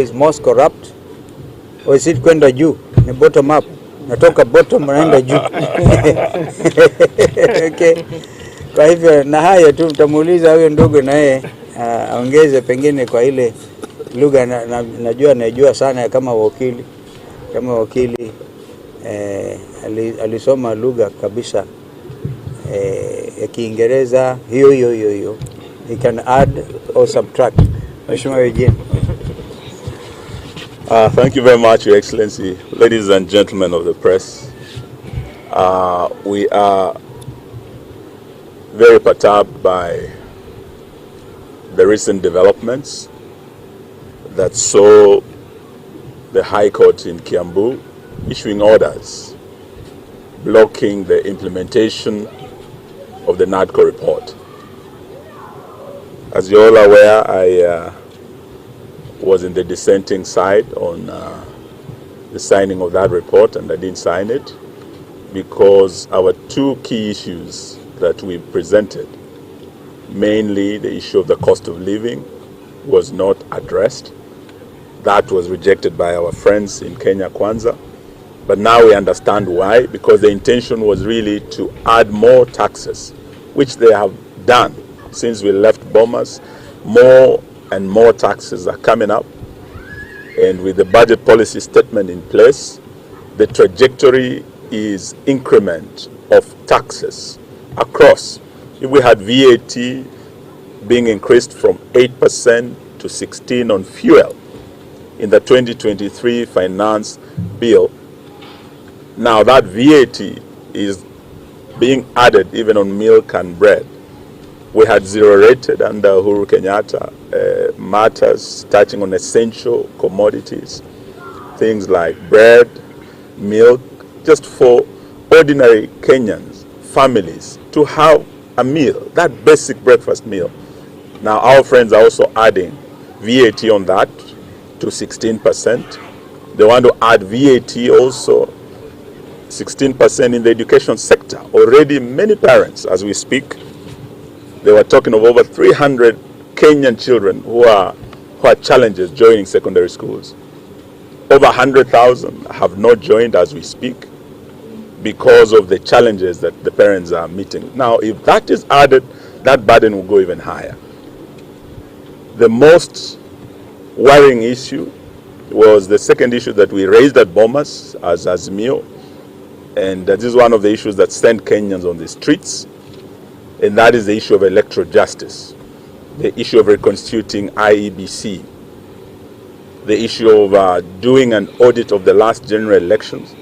is most corrupt, or is it kwenda juu? Ni bottom up. Natoka bottom naenda juu. Okay. Kwa hivyo na haya tu mtamuuliza huyo ndugu naye aongeze pengine kwa ile lugha najua sana kama wakili. Kama wakili alisoma lugha kabisa ya Kiingereza hiyo. He can add or subtract. Mheshimiwa Eugene. Thank you very much, Your Excellency. Ladies and gentlemen of the press, we are very perturbed by the recent developments that saw the High Court in Kiambu issuing orders blocking the implementation of the NADCO report. As you're all aware, I was in the dissenting side on the signing of that report, and I didn't sign it because our two key issues that we presented, mainly the issue of the cost of living, was not addressed. That was rejected by our friends in Kenya Kwanza. But now we understand why, because the intention was really to add more taxes, which they have done since we left Bomas. More and more taxes are coming up. And with the budget policy statement in place, the trajectory is increment of taxes across. If we had VAT being increased from 8% to 16% on fuel in the 2023 finance bill, now that VAT is being added even on milk and bread. We had zero rated under Uhuru Kenyatta matters touching on essential commodities, things like bread, milk, just for ordinary Kenyans, families, to have a meal, that basic breakfast meal. Now our friends are also adding VAT on that to 16%. They want to add VAT also 16% in the education sector. Already many parents, as we speak, they were talking of over 300 Kenyan children who are challenges joining secondary schools. Over 100,000 have not joined as we speak because of the challenges that the parents are meeting. Now, if that is added, that burden will go even higher. The most worrying issue was the second issue that we raised at Bomas as Azimio, and this is one of the issues that sent Kenyans on the streets, and that is the issue of electoral justice, the issue of reconstituting IEBC, the issue of doing an audit of the last general elections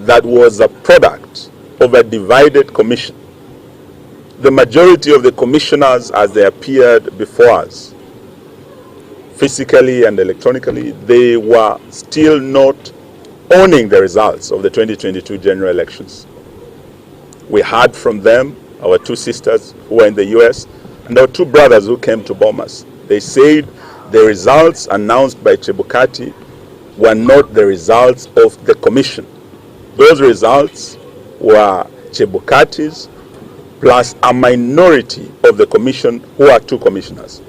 that was a product of a divided commission. The majority of the commissioners, as they appeared before us, physically and electronically, they were still not owning the results of the 2022 general elections. We heard from them, our two sisters who were in the US, and our two brothers who came to Bomas. They said the results announced by Chebukati were not the results of the commission. Those results were Chebukati's plus a minority of the commission, who are two commissioners.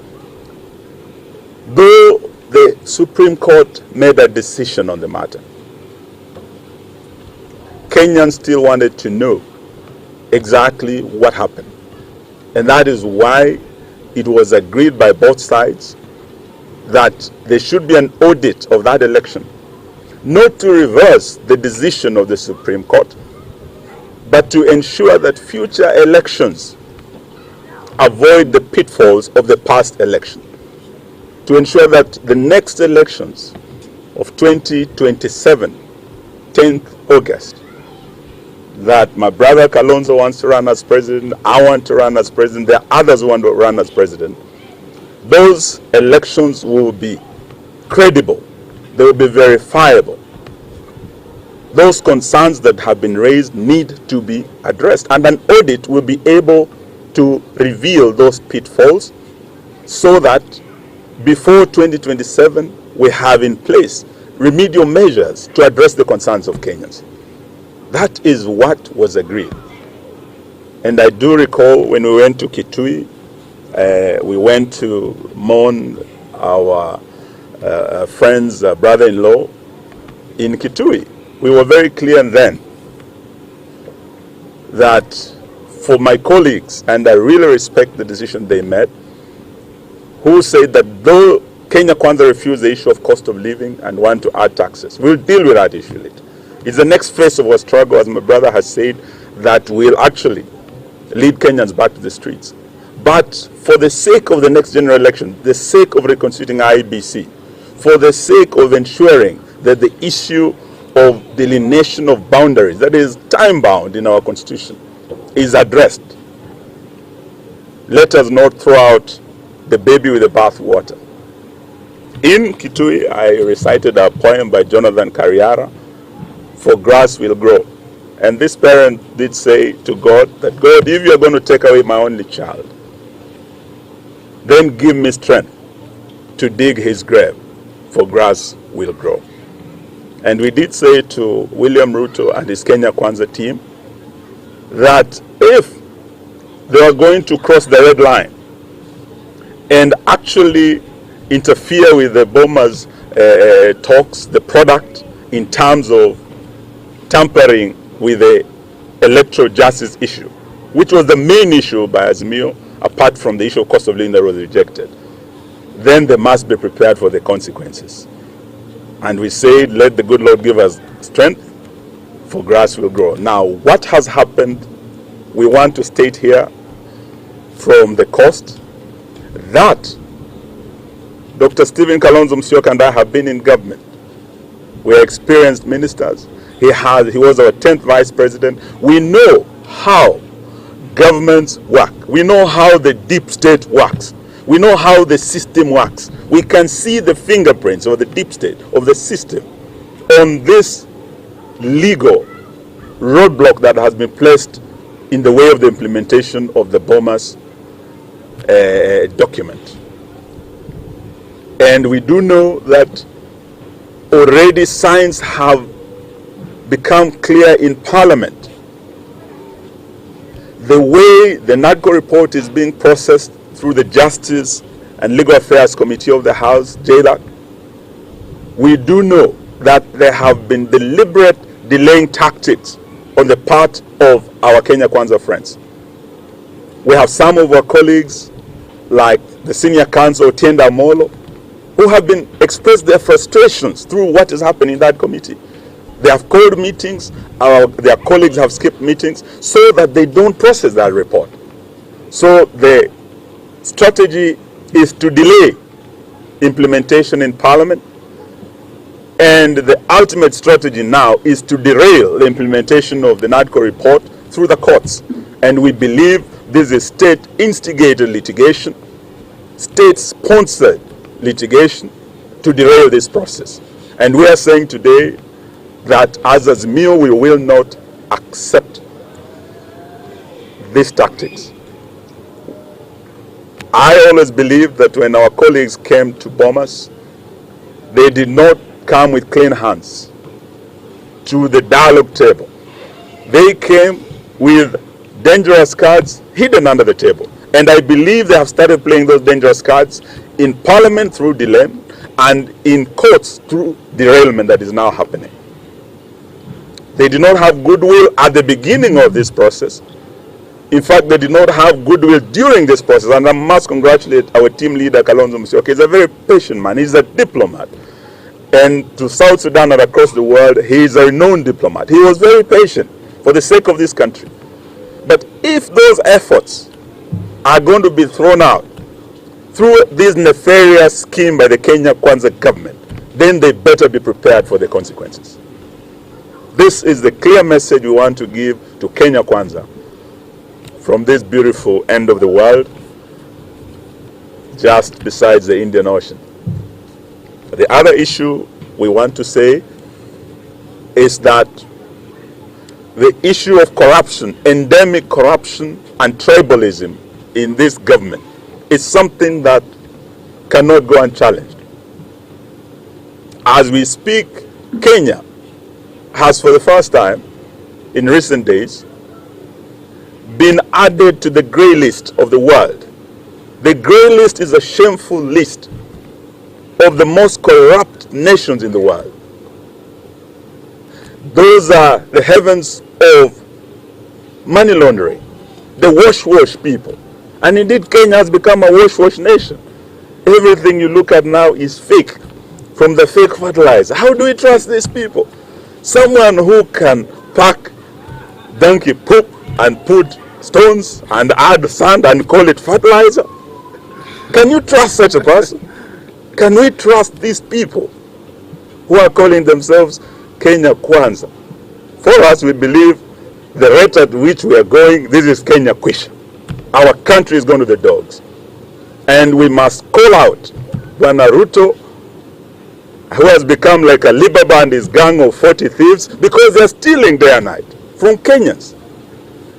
Though the Supreme Court made a decision on the matter, Kenyans still wanted to know exactly what happened. And that is why it was agreed by both sides that there should be an audit of that election, not to reverse the decision of the Supreme Court, but to ensure that future elections avoid the pitfalls of the past election, to ensure that the next elections of 2027, 10th August, that my brother Kalonzo wants to run as president, I want to run as president, there are others who want to run as president. Those elections will be credible, they will be verifiable. Those concerns that have been raised need to be addressed, and an audit will be able to reveal those pitfalls so that before 2027 we have in place remedial measures to address the concerns of Kenyans. That is what was agreed. And I do recall when we went to Kitui, we went to mourn our friend's brother-in-law in Kitui. We were very clear then that for my colleagues, and I really respect the decision they made, who said that though Kenya Kwanza refused the issue of cost of living and want to add taxes, we'll deal with that issue later. It's the next phase of our struggle, as my brother has said, that will actually lead Kenyans back to the streets. But for the sake of the next general election, the sake of reconstituting IEBC, for the sake of ensuring that the issue of delineation of boundaries, that is time-bound in our constitution, is addressed, let us not throw out the baby with the bathwater. In Kitui, I recited a poem by Jonathan Kariara, "For grass will grow." And this parent did say to God that, God, if you're going to take away my only child, then give me strength to dig his grave, for grass will grow. And we did say to William Ruto and his Kenya Kwanza team that if they are going to cross the red line and actually interfere with the Boma's talks, the product, in terms of tampering with the electoral justice issue, which was the main issue by Azimio, apart from the issue of cost of living that was rejected, then they must be prepared for the consequences. And we said, let the good Lord give us strength, for grass will grow. Now, what has happened, we want to state here from the coast, that Dr. Stephen Kalonzo Musyoka and I have been in government. We are experienced ministers. He was our 10th vice president. We know how governments work. We know how the deep state works. We know how the system works. We can see the fingerprints of the deep state, of the system, on this legal roadblock that has been placed in the way of the implementation of the Bomas document. And we do know that already signs have become clear in Parliament. The way the NADCO report is being processed through the Justice and Legal Affairs Committee of the House, JLAC, we do know that there have been deliberate delaying tactics on the part of our Kenya Kwanza friends. We have some of our colleagues, like the senior counsel, Tienda Molo, who have been expressed their frustrations through what is happening in that committee. They have called meetings, their colleagues have skipped meetings so that they don't process that report. So the strategy is to delay implementation in Parliament, and the ultimate strategy now is to derail the implementation of the NADCO report through the courts. And we believe this is state-instigated litigation, state-sponsored litigation to derail this process. And we are saying today that as Azimio, we will not accept these tactics. I always believe that when our colleagues came to Bomas, they did not come with clean hands to the dialogue table. They came with dangerous cards hidden under the table. And I believe they have started playing those dangerous cards in Parliament through delay and in courts through derailment that is now happening. They did not have goodwill at the beginning of this process. In fact, they did not have goodwill during this process. And I must congratulate our team leader, Kalonzo Musyoka. He's a very patient man. He's a diplomat. And to South Sudan and across the world, he is a renowned diplomat. He was very patient for the sake of this country. But if those efforts are going to be thrown out through this nefarious scheme by the Kenya Kwanza government, then they better be prepared for the consequences. This is the clear message we want to give to Kenya Kwanza from this beautiful end of the world, just besides the Indian Ocean. The other issue we want to say is that the issue of corruption, endemic corruption and tribalism in this government is something that cannot go unchallenged. As we speak, Kenya has for the first time in recent days been added to the grey list of the world. The grey list is a shameful list of the most corrupt nations in the world. Those are the heavens of money laundering, the wash people. And indeed, Kenya has become a wash nation. Everything you look at now is fake, from the fake fertilizer. How do we trust these people? Someone who can pack donkey poop and put stones and add sand and call it fertilizer? Can you trust such a person? Can we trust these people who are calling themselves Kenya Kwanza? For us, we believe the rate at which we are going, this is Kenya Kwisha. Our country is going to the dogs. And we must call out Bwana Ruto, who has become like a Alibaba and his gang of 40 thieves, because they're stealing day and night from Kenyans.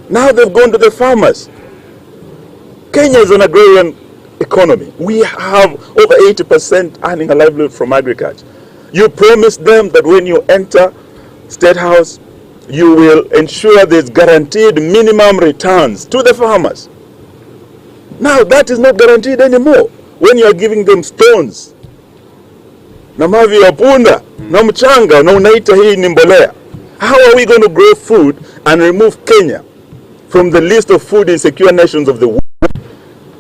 Now they've gone to the farmers. Kenya is an agrarian economy. We have over 80% earning a livelihood from agriculture. You promised them that when you enter State House, you will ensure there's guaranteed minimum returns to the farmers. Now that is not guaranteed anymore when you are giving them stones na mavi ya punda na mchanga na unaita hii ni mbolea. How are we going to grow food and remove Kenya from the list of food insecure nations of the world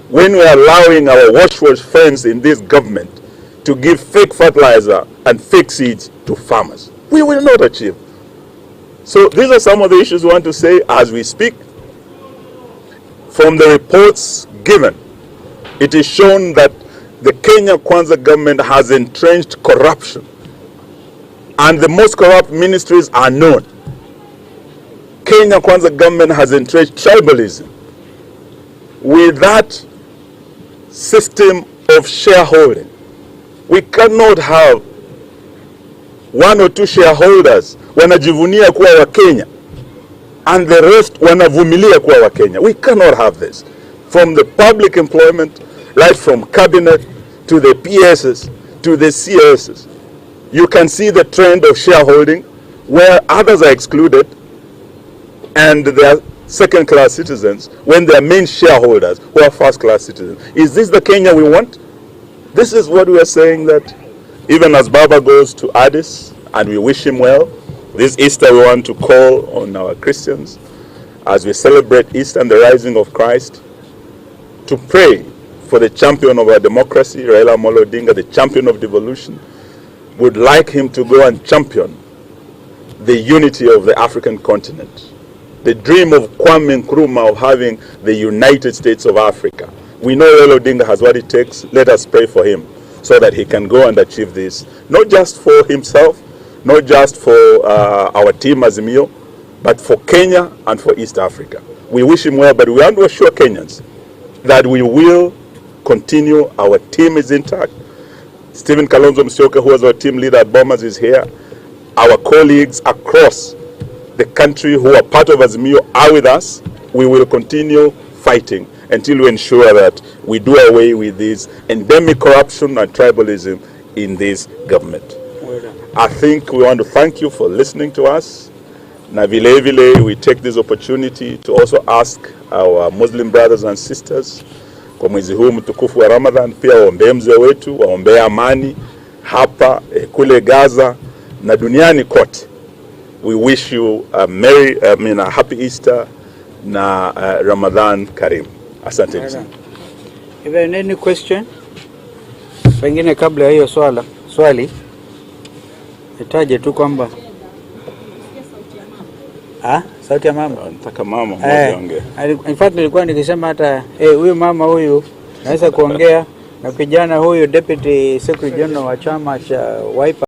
when we are allowing our wash friends in this government to give fake fertilizer and fake seeds to farmers? We will not achieve. So these are some of the issues we want to say as we speak. From the reports given, it is shown that the Kenya Kwanza government has entrenched corruption, and the most corrupt ministries are known. Kenya Kwanza government has entrenched tribalism. With that system of shareholding, we cannot have one or two shareholders wanajivunia kuwa wa Kenya and the rest wanavumilia kuwa wa Kenya. We cannot have this. From the public employment, right from cabinet to the PSs to the CSs, you can see the trend of shareholding where others are excluded and they are second-class citizens when they are main shareholders who are first-class citizens. Is this the Kenya we want? This is what we are saying, that even as Baba goes to Addis, and we wish him well, this Easter we want to call on our Christians as we celebrate Easter and the rising of Christ to pray for the champion of our democracy, Raila Odinga, the champion of devolution. Would like him to go and champion the unity of the African continent. The dream of Kwame Nkrumah of having the United States of Africa. We know Raila Odinga has what it takes. Let us pray for him so that he can go and achieve this, not just for himself, not just for our team Azimio, but for Kenya and for East Africa. We wish him well, but we want to assure Kenyans that we will continue. Our team is intact. Stephen Kalonzo Musyoka, who was our team leader at Bomas, is here. Our colleagues across the country who are part of Azimio are with us. We will continue fighting until we ensure that we do away with this endemic corruption and tribalism in this government. I think we want to thank you for listening to us. Na vile vile, we take this opportunity to also ask our Muslim brothers and sisters kwa mwezi huu mtukufu wa Ramadhan, pia waombee mzee wetu, waombee amani hapa kule Gaza na duniani kote. We wish you a happy Easter na Ramadan Karim. Asante sana. If any question, pengine kabla ya hiyo swali itaje tu kwamba sauti ya mama. Nataka mama mmoja ongea. In fact nilikuwa nikisema hata huyu mama huyu naweza kuongea na kijana huyu deputy secretary general wa chama cha Wiper.